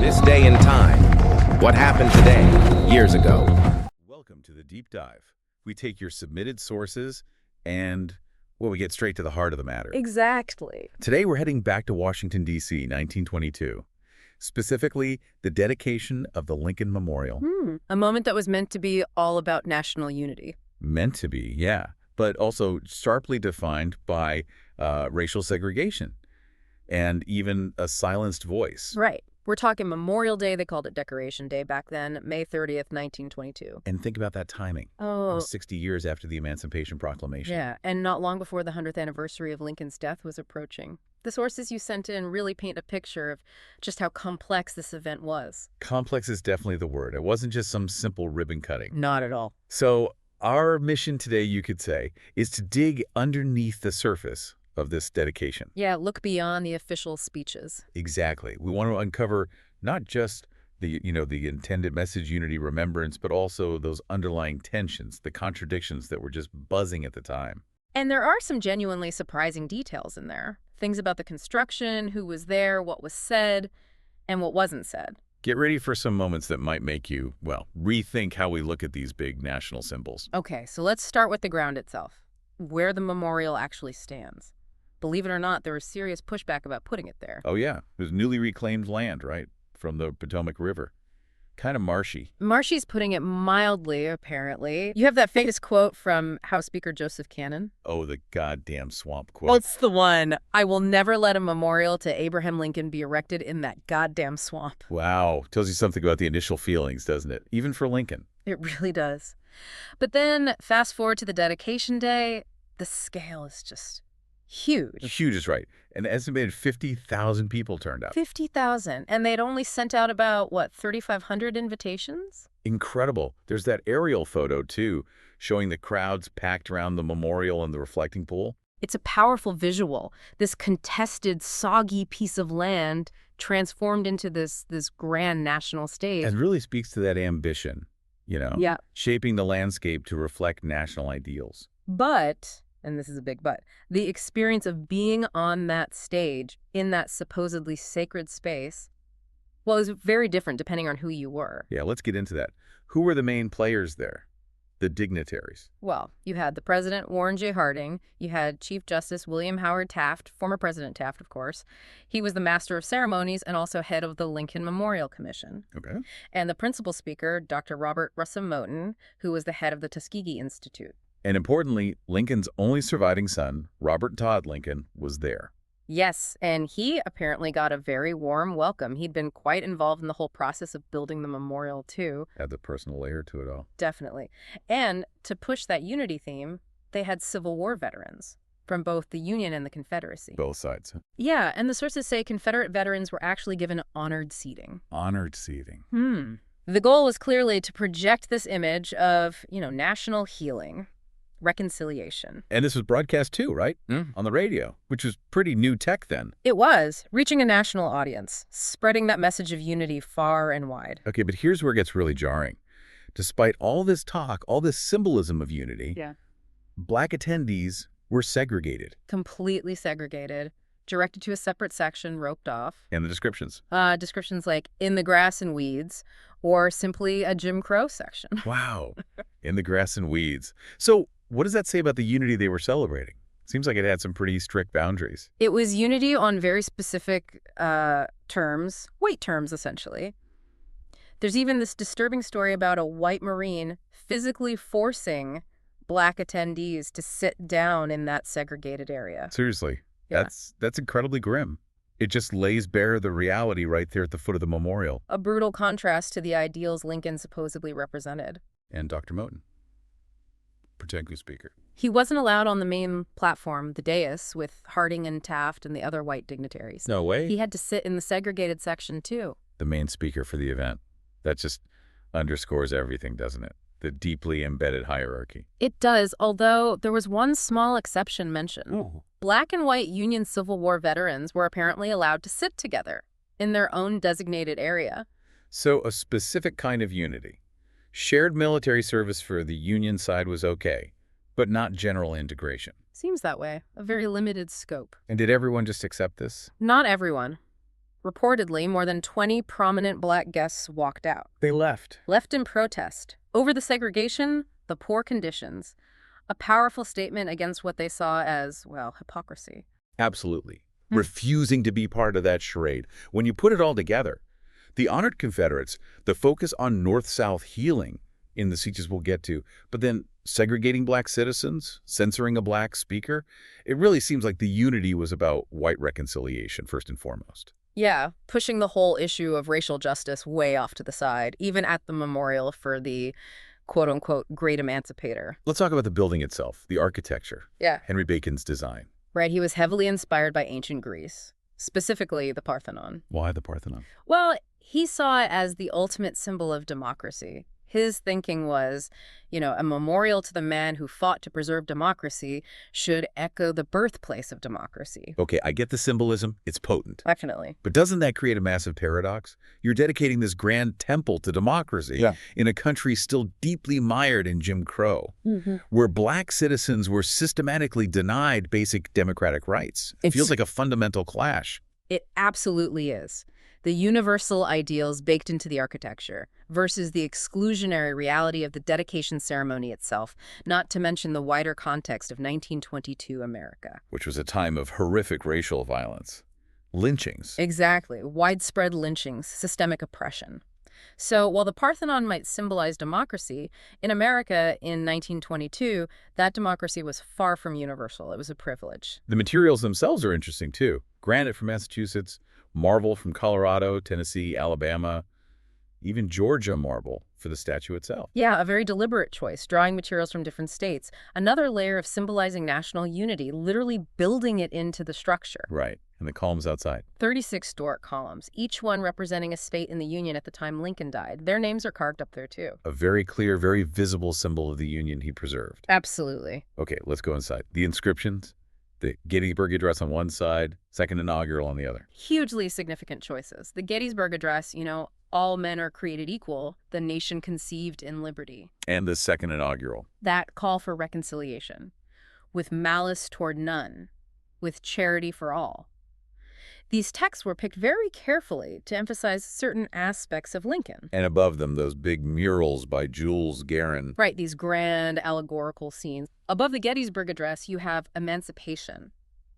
This day and time. What happened today, years ago. Welcome to the Deep Dive. We take your submitted sources and, well, we get straight to the heart of the matter. Exactly. Today we're heading back to Washington, D.C., 1922. Specifically, the dedication of the Lincoln Memorial. A moment that was meant to be all about national unity. Meant to be, yeah, but also sharply defined by racial segregation and even a silenced voice. Right. We're talking Memorial Day. They called it Decoration Day back then, May 30th, 1922. And think about that timing. Oh. 60 years after the Emancipation Proclamation. Yeah, and not long before the 100th anniversary of Lincoln's death was approaching. The sources you sent in really paint a picture of just how complex this event was. Complex is definitely the word. It wasn't just some simple ribbon cutting. Not at all. So our mission today, you could say, is to dig underneath the surface of this dedication. Yeah, look beyond the official speeches. Exactly. We want to uncover not just the intended message, unity, remembrance, but also those underlying tensions, the contradictions that were just buzzing at the time. And there are some genuinely surprising details in there. Things about the construction, who was there, what was said, and what wasn't said. Get ready for some moments that might make you, well, rethink how we look at these big national symbols. Okay, so let's start with the ground itself, where the memorial actually stands. Believe it or not, there was serious pushback about putting it there. Oh, yeah. It was newly reclaimed land, right, from the Potomac River. Kind of marshy. Marshy's putting it mildly, apparently. You have that famous quote from House Speaker Joseph Cannon. Oh, the goddamn swamp quote. Oh, it's the one. I will never let a memorial to Abraham Lincoln be erected in that goddamn swamp. Wow. Tells you something about the initial feelings, doesn't it? Even for Lincoln. It really does. But then, fast forward to the dedication day, the scale is just huge. Huge is right. An estimated 50,000 people turned out. 50,000. And they'd only sent out about, 3,500 invitations? Incredible. There's that aerial photo, too, showing the crowds packed around the memorial and the reflecting pool. It's a powerful visual. This contested, soggy piece of land transformed into this grand national stage. And really speaks to that ambition, Yeah. shaping the landscape to reflect national ideals. But, and this is a big but, the experience of being on that stage in that supposedly sacred space, well, is very different depending on who you were. Yeah, let's get into that. Who were the main players there? The dignitaries. Well, you had the president, Warren J. Harding. You had Chief Justice William Howard Taft, former President Taft, of course. He was the master of ceremonies and also head of the Lincoln Memorial Commission. Okay. And the principal speaker, Dr. Robert Russell Moton, who was the head of the Tuskegee Institute. And importantly, Lincoln's only surviving son, Robert Todd Lincoln, was there. Yes, and he apparently got a very warm welcome. He'd been quite involved in the whole process of building the memorial, too. Had the personal layer to it all. Definitely. And to push that unity theme, they had Civil War veterans from both the Union and the Confederacy. Both sides. Yeah, and the sources say Confederate veterans were actually given honored seating. Honored seating. The goal was clearly to project this image of, national healing. Reconciliation. And this was broadcast too, right? On the radio, which was pretty new tech then. It was, reaching a national audience, spreading that message of unity far and wide. Okay, but here's where it gets really jarring. Despite all this talk, all this symbolism of unity, Black attendees were segregated. Completely segregated, directed to a separate section, roped off. And the descriptions. Descriptions like in the grass and weeds, or simply a Jim Crow section. Wow. In the grass and weeds. So what does that say about the unity they were celebrating? Seems like it had some pretty strict boundaries. It was unity on very specific terms, weight terms, essentially. There's even this disturbing story about a white Marine physically forcing Black attendees to sit down in that segregated area. Seriously. Yeah. That's incredibly grim. It just lays bare the reality right there at the foot of the memorial. A brutal contrast to the ideals Lincoln supposedly represented. And Dr. Moton, protecting speaker. He wasn't allowed on the main platform, the dais, with Harding and Taft and the other white dignitaries. No way. He had to sit in the segregated section, too. The main speaker for the event. That just underscores everything, doesn't it? The deeply embedded hierarchy. It does, although there was one small exception mentioned. Black and white Union Civil War veterans were apparently allowed to sit together in their own designated area. So a specific kind of unity. Shared military service for the Union side was okay, but not general integration. Seems that way. A very limited scope. And did everyone just accept this? Not everyone. Reportedly, more than 20 prominent black guests walked out. They left. Left in protest. Over the segregation, the poor conditions. A powerful statement against what they saw as, well, hypocrisy. Absolutely. Refusing to be part of that charade. When you put it all together, the honored Confederates, the focus on North-South healing in the speeches we'll get to, but then segregating black citizens, censoring a black speaker, it really seems like the unity was about white reconciliation, first and foremost. Yeah, pushing the whole issue of racial justice way off to the side, even at the memorial for the quote-unquote great emancipator. Let's talk about the building itself, the architecture. Yeah. Henry Bacon's design. Right, he was heavily inspired by ancient Greece, specifically the Parthenon. Why the Parthenon? Well, he saw it as the ultimate symbol of democracy. His thinking was, a memorial to the man who fought to preserve democracy should echo the birthplace of democracy. Okay, I get the symbolism. It's potent. Definitely. But doesn't that create a massive paradox? You're dedicating this grand temple to democracy in a country still deeply mired in Jim Crow, where black citizens were systematically denied basic democratic rights. It feels like a fundamental clash. It absolutely is. The universal ideals baked into the architecture versus the exclusionary reality of the dedication ceremony itself, not to mention the wider context of 1922 America. Which was a time of horrific racial violence. Lynchings. Exactly. Widespread lynchings, systemic oppression. So while the Parthenon might symbolize democracy, in America in 1922, that democracy was far from universal. It was a privilege. The materials themselves are interesting, too. Granite from Massachusetts, marble from Colorado, Tennessee, Alabama, even Georgia marble for the statue itself. Yeah, a very deliberate choice, drawing materials from different states. Another layer of symbolizing national unity, literally building it into the structure. Right, and the columns outside. 36 Doric columns, each one representing a state in the Union at the time Lincoln died. Their names are carved up there, too. A very clear, very visible symbol of the Union he preserved. Absolutely. Okay, let's go inside. The inscriptions. The Gettysburg Address on one side, second inaugural on the other. Hugely significant choices. The Gettysburg Address, all men are created equal, the nation conceived in liberty. And the second inaugural. That call for reconciliation, with malice toward none, with charity for all. These texts were picked very carefully to emphasize certain aspects of Lincoln. And above them, those big murals by Jules Guerin. Right, these grand allegorical scenes. Above the Gettysburg Address, you have emancipation.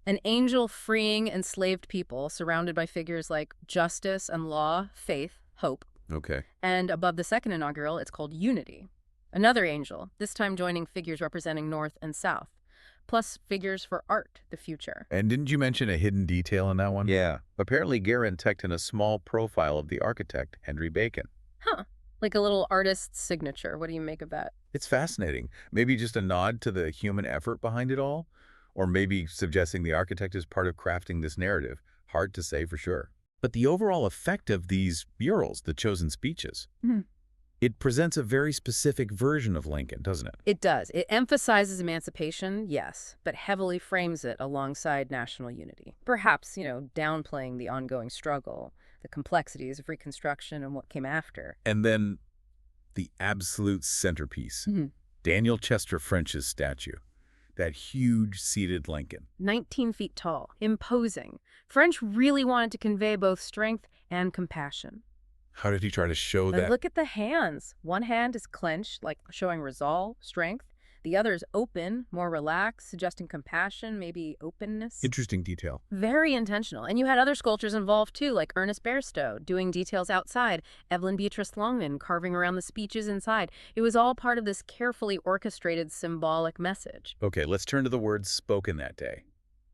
An angel freeing enslaved people surrounded by figures like justice and law, faith, hope. Okay. And above the second inaugural, it's called unity. Another angel, this time joining figures representing North and South, plus figures for art, the future. And didn't you mention a hidden detail in that one? Yeah. Apparently Guerin tucked in a small profile of the architect, Henry Bacon. Huh. Like a little artist's signature. What do you make of that? It's fascinating. Maybe just a nod to the human effort behind it all? Or maybe suggesting the architect is part of crafting this narrative. Hard to say for sure. But the overall effect of these murals, the chosen speeches, it presents a very specific version of Lincoln, doesn't it? It does. It emphasizes emancipation, yes, but heavily frames it alongside national unity. Perhaps, downplaying the ongoing struggle, the complexities of Reconstruction and what came after. And then the absolute centerpiece, Daniel Chester French's statue. That huge seated Lincoln. 19 feet tall, imposing. French really wanted to convey both strength and compassion. How did he try to show But that? look at the hands. One hand is clenched, like showing resolve, strength. The other is open, more relaxed, suggesting compassion, maybe openness. Interesting detail. Very intentional. And you had other sculptures involved, too, like Ernest Bairstow, doing details outside, Evelyn Beatrice Longman carving around the speeches inside. It was all part of this carefully orchestrated symbolic message. Okay, let's turn to the words spoken that day.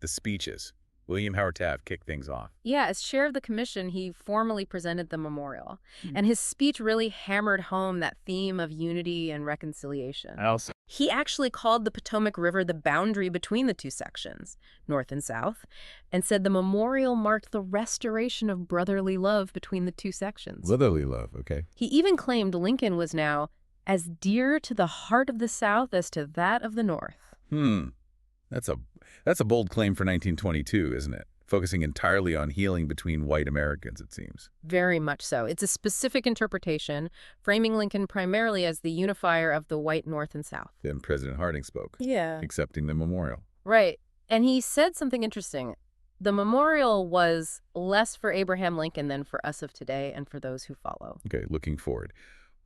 The speeches. William Howard Taft kicked things off. Yeah, as chair of the commission, he formally presented the memorial. And his speech really hammered home that theme of unity and reconciliation. He actually called the Potomac River the boundary between the two sections, North and South, and said the memorial marked the restoration of brotherly love between the two sections. Brotherly love, okay. He even claimed Lincoln was now as dear to the heart of the South as to that of the North. That's a bold claim for 1922, isn't it? Focusing entirely on healing between white Americans, it seems. Very much so. It's a specific interpretation, framing Lincoln primarily as the unifier of the white North and South. Then President Harding spoke, Yeah. accepting the memorial. Right. And he said something interesting. The memorial was less for Abraham Lincoln than for us of today and for those who follow. Okay, looking forward.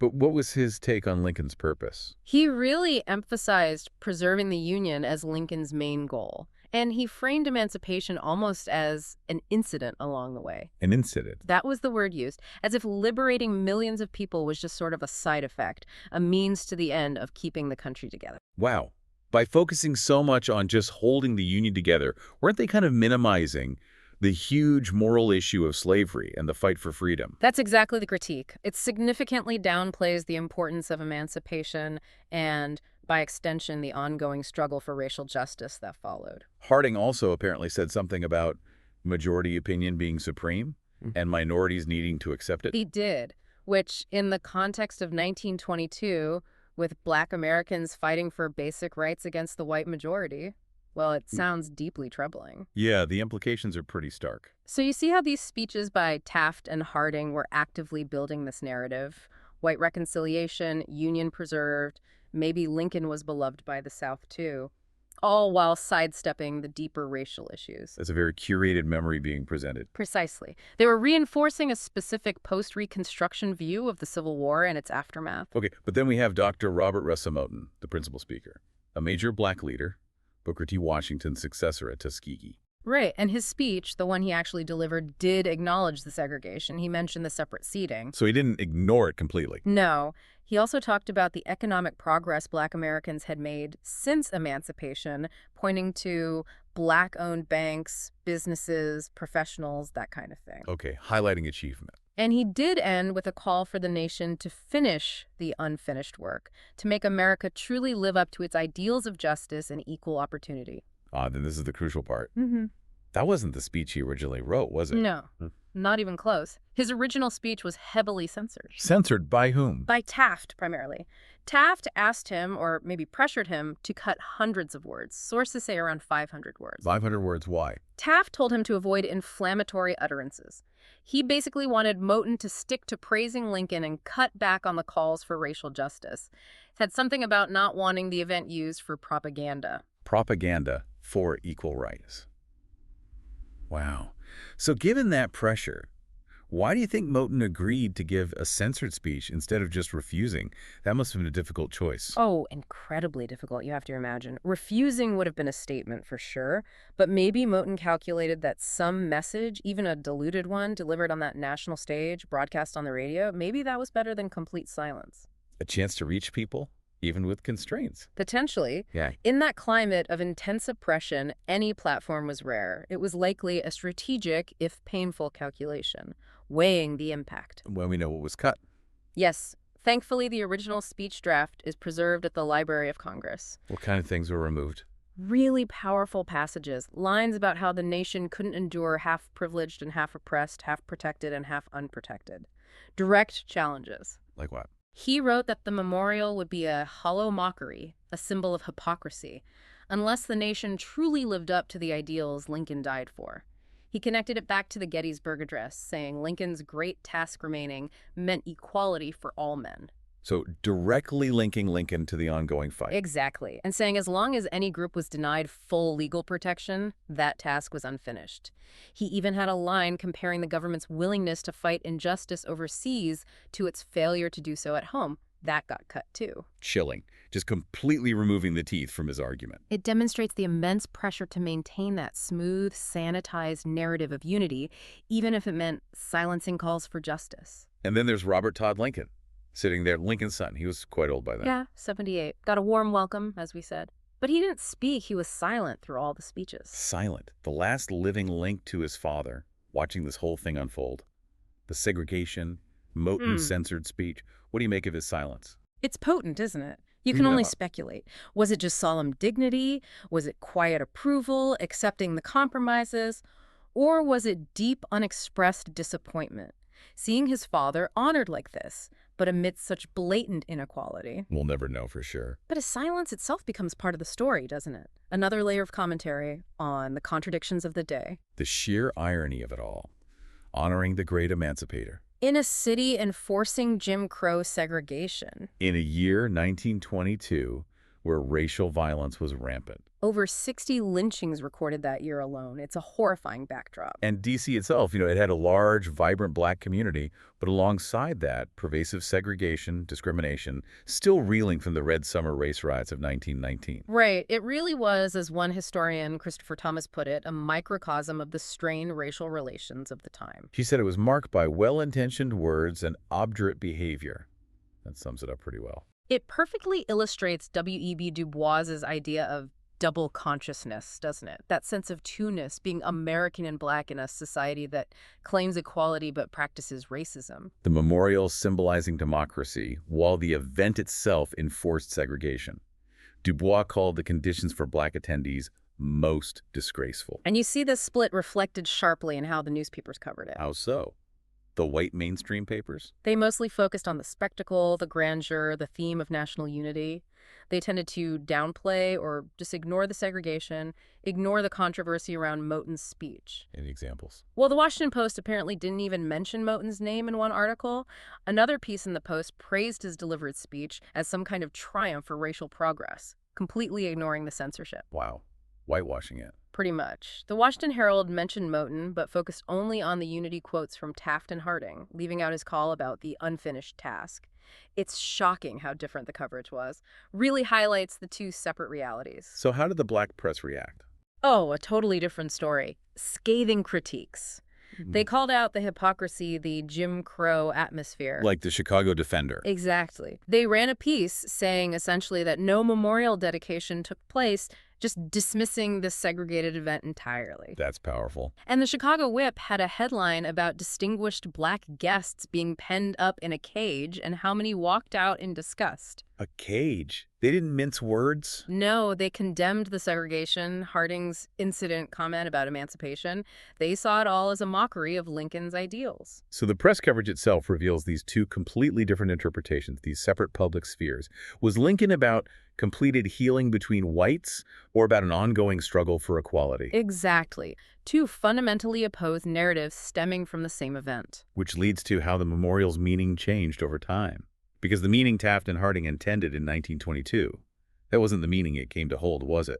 But what was his take on Lincoln's purpose? He really emphasized preserving the Union as Lincoln's main goal, and he framed emancipation almost as an incident along the way. An incident. That was the word used, as if liberating millions of people was just sort of a side effect, a means to the end of keeping the country together. Wow. By focusing so much on just holding the Union together, weren't they kind of minimizing the huge moral issue of slavery and the fight for freedom? That's exactly the critique. It significantly downplays the importance of emancipation and, by extension, the ongoing struggle for racial justice that followed. Harding also apparently said something about majority opinion being supreme and minorities needing to accept it. He did, which, in the context of 1922, with Black Americans fighting for basic rights against the white majority, well, it sounds deeply troubling. Yeah, the implications are pretty stark. So you see how these speeches by Taft and Harding were actively building this narrative? White reconciliation, Union preserved, maybe Lincoln was beloved by the South too, all while sidestepping the deeper racial issues. That's a very curated memory being presented. Precisely. They were reinforcing a specific post-Reconstruction view of the Civil War and its aftermath. Okay, but then we have Dr. Robert Russell Moton, the principal speaker, a major Black leader, Booker T. Washington's successor at Tuskegee. Right, and his speech, the one he actually delivered, did acknowledge the segregation. He mentioned the separate seating. So he didn't ignore it completely. No. He also talked about the economic progress Black Americans had made since emancipation, pointing to Black-owned banks, businesses, professionals, that kind of thing. Okay, highlighting achievement. And he did end with a call for the nation to finish the unfinished work, to make America truly live up to its ideals of justice and equal opportunity. Then this is the crucial part. Mm-hmm. That wasn't the speech he originally wrote, was it? No, not even close. His original speech was heavily censored. Censored by whom? By Taft, primarily. Taft asked him, or maybe pressured him, to cut hundreds of words. Sources say around 500 words. 500 words, why? Taft told him to avoid inflammatory utterances. He basically wanted Moton to stick to praising Lincoln and cut back on the calls for racial justice. Said something about not wanting the event used for propaganda. Propaganda for equal rights. Wow. So given that pressure, why do you think Moton agreed to give a censored speech instead of just refusing? That must have been a difficult choice. Oh, incredibly difficult, you have to imagine. Refusing would have been a statement for sure, but maybe Moton calculated that some message, even a diluted one, delivered on that national stage, broadcast on the radio, maybe that was better than complete silence. A chance to reach people, even with constraints. Potentially. Yeah. In that climate of intense oppression, any platform was rare. It was likely a strategic, if painful, calculation, weighing the impact. Well, we know what was cut. Yes. Thankfully, the original speech draft is preserved at the Library of Congress. What kind of things were removed? Really powerful passages, lines about how the nation couldn't endure half privileged and half oppressed, half protected and half unprotected. Direct challenges. Like what? He wrote that the memorial would be a hollow mockery, a symbol of hypocrisy, unless the nation truly lived up to the ideals Lincoln died for. He connected it back to the Gettysburg Address, saying Lincoln's great task remaining meant equality for all men. So directly linking Lincoln to the ongoing fight. Exactly, and saying as long as any group was denied full legal protection, that task was unfinished. He even had a line comparing the government's willingness to fight injustice overseas to its failure to do so at home. That got cut too. Chilling. Just completely removing the teeth from his argument. It demonstrates the immense pressure to maintain that smooth, sanitized narrative of unity, even if it meant silencing calls for justice. And then there's Robert Todd Lincoln, sitting there, Lincoln's son. He was quite old by then. Yeah, 78. Got a warm welcome, as we said. But he didn't speak. He was silent through all the speeches. Silent. The last living link to his father, watching this whole thing unfold. The segregation, Moton's censored speech. What do you make of his silence? It's potent, isn't it? You can only speculate. Was it just solemn dignity? Was it quiet approval, accepting the compromises? Or was it deep, unexpressed disappointment? Seeing his father honored like this, but amidst such blatant inequality. We'll never know for sure. But his silence itself becomes part of the story, doesn't it? Another layer of commentary on the contradictions of the day. The sheer irony of it all. Honoring the great emancipator. In a city enforcing Jim Crow segregation. In a year, 1922, where racial violence was rampant. Over 60 lynchings recorded that year alone. It's a horrifying backdrop. And D.C. itself, it had a large, vibrant black community, but alongside that, pervasive segregation, discrimination, still reeling from the Red Summer race riots of 1919. Right. It really was, as one historian, Christopher Thomas, put it, a microcosm of the strained racial relations of the time. He said it was marked by well-intentioned words and obdurate behavior. That sums it up pretty well. It perfectly illustrates W.E.B. Du Bois's idea of double consciousness, doesn't it? That sense of two-ness, being American and black in a society that claims equality but practices racism. The memorial symbolizing democracy, while the event itself enforced segregation. Du Bois called the conditions for black attendees most disgraceful. And you see this split reflected sharply in how the newspapers covered it. How so? The white mainstream papers? They mostly focused on the spectacle, the grandeur, the theme of national unity. They tended to downplay or just ignore the segregation, ignore the controversy around Moton's speech. Any examples? Well, the Washington Post apparently didn't even mention Moton's name in one article. Another piece in the Post praised his delivered speech as some kind of triumph for racial progress, completely ignoring the censorship. Wow. Whitewashing it. Pretty much. The Washington Herald mentioned Moton, but focused only on the unity quotes from Taft and Harding, leaving out his call about the unfinished task. It's shocking how different the coverage was. Really highlights the two separate realities. So how did the black press react? Oh, a totally different story. Scathing critiques. They called out the hypocrisy, the Jim Crow atmosphere. Like the Chicago Defender. Exactly. They ran a piece saying essentially that no memorial dedication took place, just dismissing this segregated event entirely. That's powerful. And the Chicago Whip had a headline about distinguished black guests being penned up in a cage and how many walked out in disgust. A cage? They didn't mince words? No, they condemned the segregation, Harding's incident comment about emancipation. They saw it all as a mockery of Lincoln's ideals. So the press coverage itself reveals these two completely different interpretations, these separate public spheres. Was Lincoln about completed healing between whites or about an ongoing struggle for equality? Exactly. Two fundamentally opposed narratives stemming from the same event. Which leads to how the memorial's meaning changed over time. Because the meaning Taft and Harding intended in 1922, that wasn't the meaning it came to hold, was it?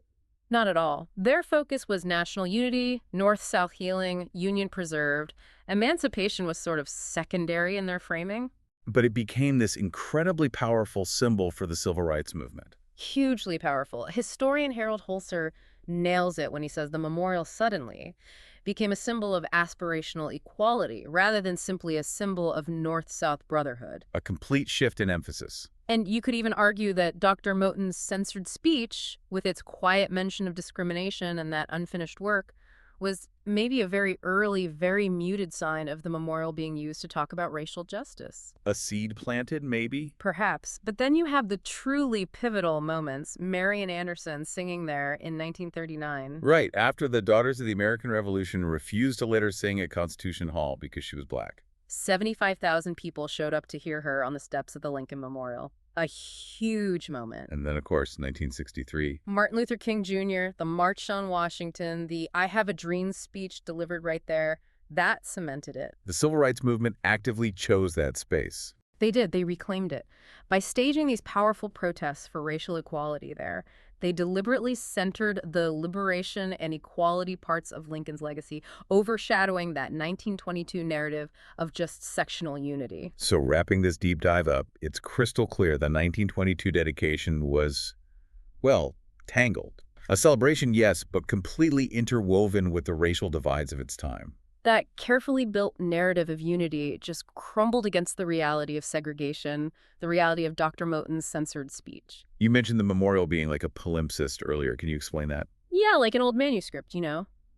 Not at all. Their focus was national unity, North-South healing, Union preserved. Emancipation was sort of secondary in their framing. But it became this incredibly powerful symbol for the civil rights movement. Hugely powerful. Historian Harold Holzer nails it when he says the memorial suddenly became a symbol of aspirational equality rather than simply a symbol of North-South brotherhood. A complete shift in emphasis. And you could even argue that Dr. Moton's censored speech, with its quiet mention of discrimination and that unfinished work, was maybe a very early, very muted sign of the memorial being used to talk about racial justice. A seed planted, maybe? Perhaps. But then you have the truly pivotal moments, Marian Anderson singing there in 1939. Right, after the Daughters of the American Revolution refused to let her sing at Constitution Hall because she was black. 75,000 people showed up to hear her on the steps of the Lincoln Memorial. A huge moment. And then, of course, 1963. Martin Luther King Jr., the March on Washington, the I Have a Dream speech delivered right there, that cemented it. The civil rights movement actively chose that space. They did. They reclaimed it. By staging these powerful protests for racial equality there, they deliberately centered the liberation and equality parts of Lincoln's legacy, overshadowing that 1922 narrative of just sectional unity. So wrapping this deep dive up, it's crystal clear the 1922 dedication was, well, tangled. A celebration, yes, but completely interwoven with the racial divides of its time. That carefully built narrative of unity just crumbled against the reality of segregation, the reality of Dr. Moton's censored speech. You mentioned the memorial being like a palimpsest earlier. Can you explain that? Yeah, like an old manuscript,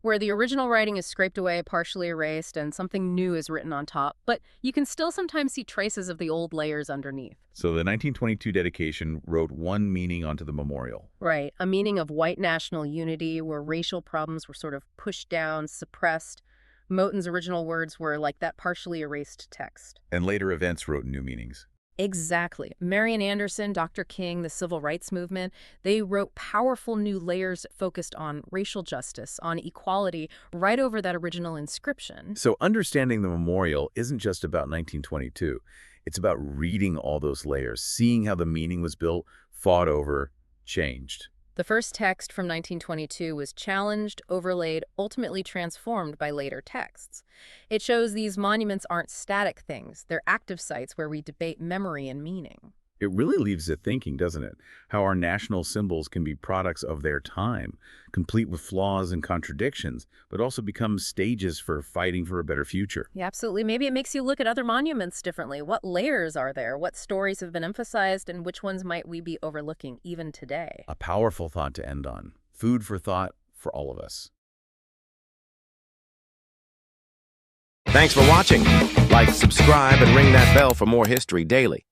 where the original writing is scraped away, partially erased, and something new is written on top. But you can still sometimes see traces of the old layers underneath. So the 1922 dedication wrote one meaning onto the memorial. Right, a meaning of white national unity where racial problems were sort of pushed down, suppressed. Moton's original words were like that partially erased text. And later events wrote new meanings. Exactly. Marian Anderson, Dr. King, the civil rights movement, they wrote powerful new layers focused on racial justice, on equality, right over that original inscription. So understanding the memorial isn't just about 1922. It's about reading all those layers, seeing how the meaning was built, fought over, changed. The first text from 1922 was challenged, overlaid, ultimately transformed by later texts. It shows these monuments aren't static things. They're active sites where we debate memory and meaning. It really leaves it thinking, doesn't it? How our national symbols can be products of their time, complete with flaws and contradictions, but also become stages for fighting for a better future. Yeah, absolutely. Maybe it makes you look at other monuments differently. What layers are there? What stories have been emphasized, and which ones might we be overlooking even today? A powerful thought to end on. Food for thought for all of us. Thanks for watching. Like, subscribe, and ring that bell for more history daily.